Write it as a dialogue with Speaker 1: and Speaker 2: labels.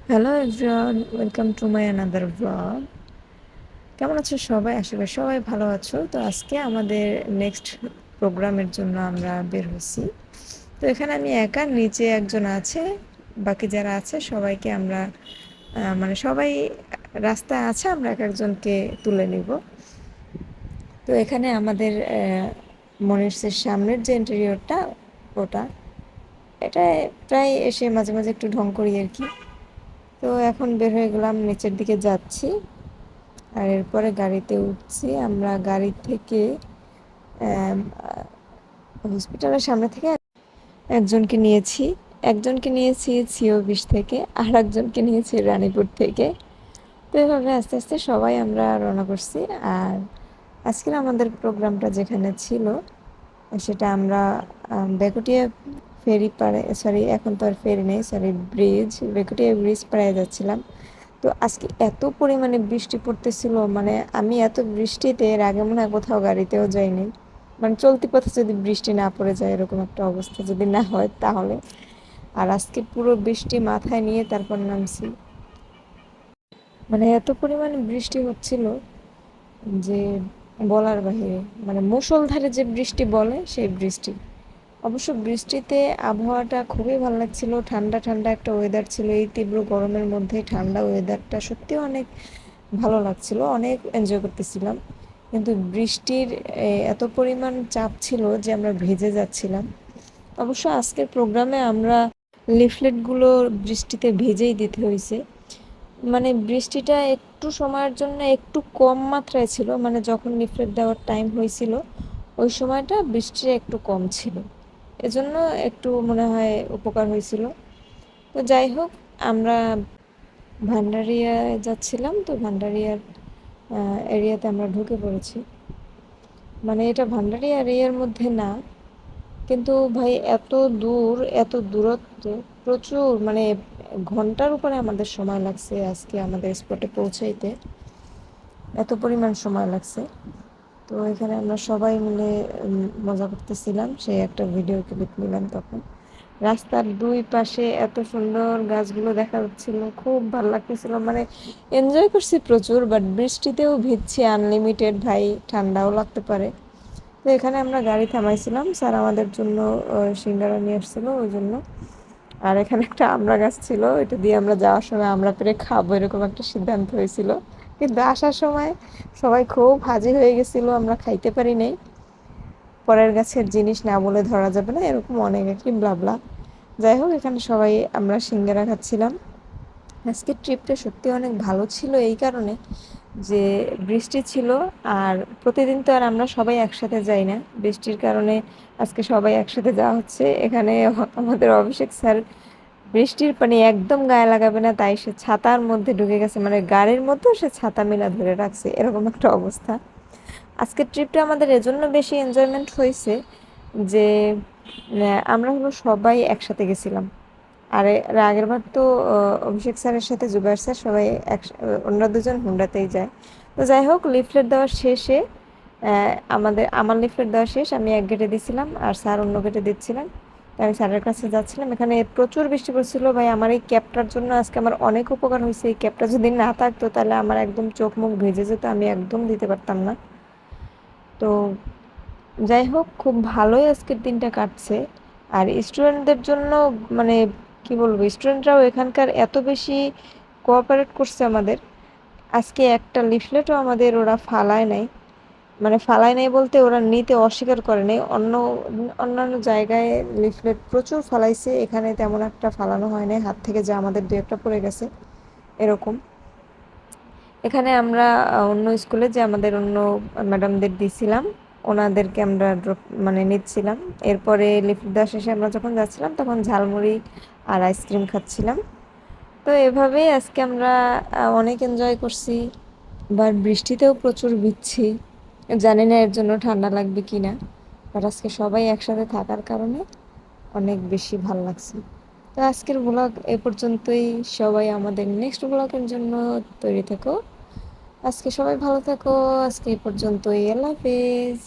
Speaker 1: Hello everyone, welcome to my another blog. কেমন আছো সবাই? আশা করি সবাই ভালো আছো। তো আজকে আমাদের নেক্সট প্রোগ্রামের জন্য আমরা বের হচ্ছি। তো এখানে আমি একা, নিচে একজন আছে, বাকি যারা আছে সবাইকে আমরা মানে সবাই রাস্তায় আছে, আমরা এক একজনকে তুলে নিব। তো এখানে আমাদের মনির্সের সামনের যে ইন্টেরিয়রটা, ওটা এটা প্রায় এসে মাঝে মাঝে একটু ঢং করি আর কি। তো এখন বের হয়ে গেলাম, নিচের দিকে যাচ্ছি। আর এরপরে গাড়িতে উঠছি আমরা। গাড়ি থেকে হসপিটালের সামনে থেকে একজনকে নিয়েছি একজনকে নিয়েছি সিও 20 থেকে, আর একজনকে নিয়েছি রানীপুর থেকে। তো এভাবে আস্তে আস্তে সবাই আমরা রওনা করছি। আর আজকের আমাদের প্রোগ্রামটা যেখানে ছিল সেটা আমরা বেকুটিয়া ফেরি পাড়ে, সরি এখন তো আর ফেরি নেই, সরি ব্রিজ, বেকুটিয়া ব্রিজ পাড়ে যাচ্ছিলাম। তো আজকে এত পরিমাণে বৃষ্টি পড়তেছিল, মানে আমি এত বৃষ্টিতে এর আগে মনে হয় কোথাও গাড়িতেও যাইনি। মানে চলতি পথে যদি বৃষ্টি না পড়ে যায়, এরকম একটা অবস্থা যদি না হয় তাহলে। আর আজকে পুরো বৃষ্টি মাথায় নিয়ে তারপর নামছি। মানে এত পরিমাণে বৃষ্টি হচ্ছিল যে বলার বাহিরে, মানে মুষলধারে যে বৃষ্টি বলে সেই বৃষ্টি। অবশ্য বৃষ্টিতে আবহাওয়াটা খুবই ভালো লাগছিল, ঠান্ডা ঠান্ডা একটা ওয়েদার ছিল। এই তীব্র গরমের মধ্যে ঠান্ডা ওয়েদারটা সত্যি অনেক ভালো লাগছিল, অনেক এনজয় করতেছিলাম। কিন্তু বৃষ্টির এত পরিমাণ চাপ ছিল যে আমরা ভিজে যাচ্ছিলাম। অবশ্য আজকের প্রোগ্রামে আমরা লিফলেটগুলো বৃষ্টিতে ভিজেই দিতে হয়েছে। মানে বৃষ্টিটা একটু সময়ের জন্য একটু কম মাত্রায় ছিল, মানে যখন লিফলেট দেওয়ার টাইম হয়েছিল ওই সময়টা বৃষ্টিটা একটু কম ছিল, এজন্য একটু মনে হয় উপকার হয়েছিল। তো যাই হোক, আমরা ভান্ডারিয়ায় যাচ্ছিলাম। তো ভান্ডারিয়ার এরিয়াতে আমরা ঢুকে পড়েছি। মানে এটা ভান্ডারিয়া এরিয়ার মধ্যে না, কিন্তু ভাই এত দূর, এত দূরত্ব, প্রচুর, মানে ঘন্টার উপরে আমাদের সময় লাগছে আজকে আমাদের স্পটে পৌঁছাইতে। এত পরিমাণ সময় লাগছে। তো এখানে আমরা সবাই মিলে মজা করতেছিলাম, সেই একটা ভিডিও ক্লিপ নিলাম তখন। রাস্তার দুই পাশে এত সুন্দর গাছগুলো দেখা যাচ্ছিল, খুব ভালো লাগতেছিল, মানে এনজয় করছি প্রচুর। বাট বৃষ্টিতেও ভিজছি আনলিমিটেড ভাই, ঠান্ডাও লাগতে পারে। তো এখানে আমরা গাড়ি থামাইছিলাম, স্যার আমাদের জন্য সিঙ্গারা নিয়ে আসছিল ওই জন্য। আর এখানে একটা আমড়া গাছ ছিল, এটা দিয়ে আমরা যাওয়ার সময় আমরা পেরে খাবো এরকম একটা সিদ্ধান্ত হয়েছিল। কিন্তু আসার সময় সবাই খুব হাজি হয়ে গেছিলো, আমরা খাইতে পারি নাই। পরের গাছের জিনিস না বলে ধরা যাবে না, এরকম অনেক একই ব্লাবলা। যাই হোক, এখানে সবাই আমরা সিঙ্গারা খাচ্ছিলাম। আজকের ট্রিপটা সত্যি অনেক ভালো ছিল এই কারণে যে বৃষ্টি ছিল। আর প্রতিদিন তো আর আমরা সবাই একসাথে যাই না, বৃষ্টির কারণে আজকে সবাই একসাথে যাওয়া হচ্ছে। এখানে আমাদের অভিষেক স্যার বৃষ্টির পানি একদম গায়ে লাগাবে না, তাই সে ছাতার মধ্যে ঢুকে গেছে, মানে গাড়ির মধ্যেও সে ছাতা মেলা ধরে রাখছে, এরকম একটা অবস্থা। আজকের ট্রিপটা আমাদের এজন্য বেশি এনজয়মেন্ট হয়েছে যে আমরা হলো সবাই একসাথে গেছিলাম। আর এর আগের বার তো অভিষেক স্যারের সাথে জুবাইর স্যার সবাই অন্য দুজন হুন্ডাতেই যায়। তো যাই হোক, লিফলেট দেওয়ার শেষে আমার লিফলেট দেওয়া শেষ, আমি এক গেটে দিছিলাম আর স্যার অন্য গেটে দিচ্ছিলেন। তো আমি স্যারের কাছে যাচ্ছিলাম, এখানে প্রচুর বৃষ্টি পড়ছিল ভাই। আমার এই ক্যাবটার জন্য আজকে আমার অনেক উপকার হয়েছে। এই ক্যাবটা যদি না থাকতো তাহলে আমার একদম চোখ মুখ ভেজে যেত, আমি একদম দিতে পারতাম না। তো যাই হোক, খুব ভালোই আজকের দিনটা কাটছে। আর স্টুডেন্টদের জন্য, মানে কি বলবো, স্টুডেন্টরাও এখানকার এত বেশি কোঅপারেট করছে আমাদের। আজকে একটা লিফলেটও আমাদের ওরা ফালায় নাই। মানে ফালায় নাই বলতে ওরা নিতে অস্বীকার করে নাই। অন্যান্য জায়গায় লিফলেট প্রচুর ফালাইছে, এখানে তেমন একটা ফালানো হয় নাই হাত থেকে, যা আমাদের দু একটা পড়ে গেছে এরকম। এখানে আমরা অন্য স্কুলে যে আমাদের অন্য ম্যাডামদের দিছিলাম, ওনাদেরকে আমরা ড্রপ মানে নিচ্ছিলাম। এরপরে লিফট দেওয়া শেষে আমরা যখন যাচ্ছিলাম তখন ঝালমুড়ি আর আইসক্রিম খাচ্ছিলাম। তো এভাবেই আজকে আমরা অনেক এনজয় করছি। আবার বৃষ্টিতেও প্রচুর ভিজছি, জানি না এর জন্য ঠান্ডা লাগবে কি না। বাট আজকে সবাই একসাথে থাকার কারণে অনেক বেশি ভালো লাগছে। তো আজকের ব্লগ এ পর্যন্তই। সবাই আমাদের নেক্সট ব্লগের জন্য তৈরি থেকো। আজকে সবাই ভালো থাকো। আজকে এই পর্যন্তই। আল্লাহ হাফেজ।